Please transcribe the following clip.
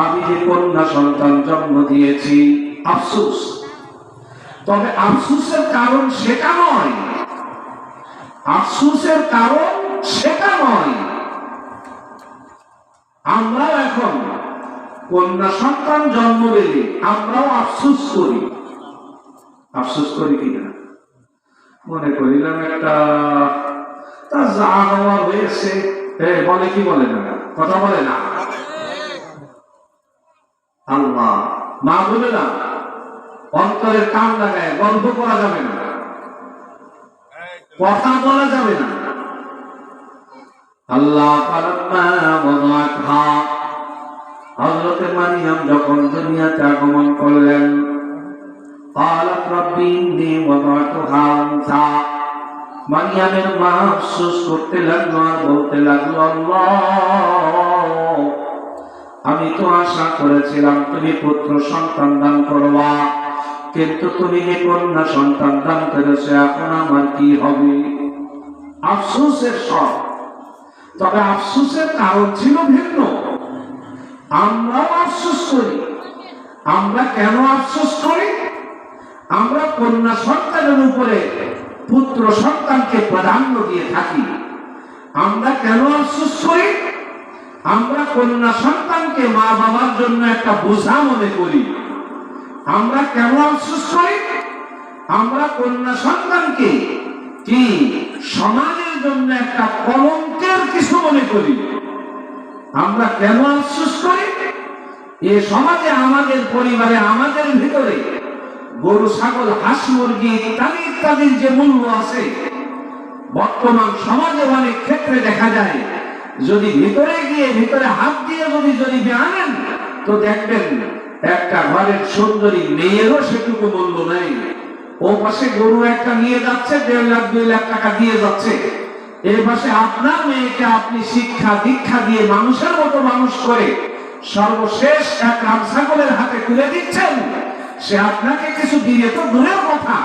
আমি যে কন্যা সন্তান জন্ম দিয়েছি, আফসোস। তবে আফসোসের কারণ সেটা নয়, আফসোসের কারণ সেটা নয়। আমরাও এখন কন্যা সন্তান জন্ম দিলে আমরাও আফসোস করি। আফসোস করি কিনা? মনে করিলাম একটা তা যা হওয়া হয়েছে, বলে কি বলে না, কথা বলে না। আল্লাহ, মা বলে না, অন্তরের কান লাগায় গল্প করা যাবে না, কথা বলা যাবে না। আল্লাহ হযরত মারিয়াম যখন দুনিয়াতে আগমন করলেন, قالت رب إني وضعتها أنثى, মারিয়ামের মা আফসোস করতে লাগলো আর বলতে লাগলো, আল্লাহ, আমি তো আশা করেছিলাম তুমি পুত্র সন্তান দান করবা, কিন্তু তুমি যে কন্যা সন্তান দান করেছো, এখন আমার কি হবে? আফসোসের সব। তবে আফসোসের কারণ ছিল ভিন্ন। আমরাও আফসোস করি। আমরা কেন আফসোস করি? আমরা কন্যা সন্তানের উপরে পুত্র সন্তানকে প্রাধান্য দিয়ে থাকি। আমরা কেন আফসোস করি? আমরা কন্যা সন্তানকে মা বাবার জন্য একটা বোঝা মনে করি। আমরা কেন আফসোস করি? আমরা কন্যা সন্তানকে কি সমাজের জন্য একটা কলঙ্কের কিছু মনে করি। আমরা কেন আফসোস করি? এ সমাজে, আমাদের পরিবারে, আমাদের ভিতরে গরু, ছাগল, হাঁস, মুরগি ইত্যাদি ইত্যাদির যে মূল্য আছে, বর্তমান সমাজে অনেক ক্ষেত্রে দেখা যায়, যদি ভিতরে গিয়ে ভিতরে হাত দিয়ে যদি আনেন, তো দেখবেন একটা ঘরের সুন্দরী মেয়েরও সেটুকু মূল্য নেই। ও পাশে গরু একটা নিয়ে যাচ্ছে, 1.5 লাখ 2 লাখ টাকা দিয়ে যাচ্ছে। এই পাশে আপনার মেয়েকে আপনি শিক্ষা দীক্ষা দিয়ে মানুষের মতো মানুষ করে সর্বশেষ এক রাম ছাগলের হাতে তুলে দিচ্ছেন। সে আপনাকে কিছু দিয়ে তো দূরের কথা,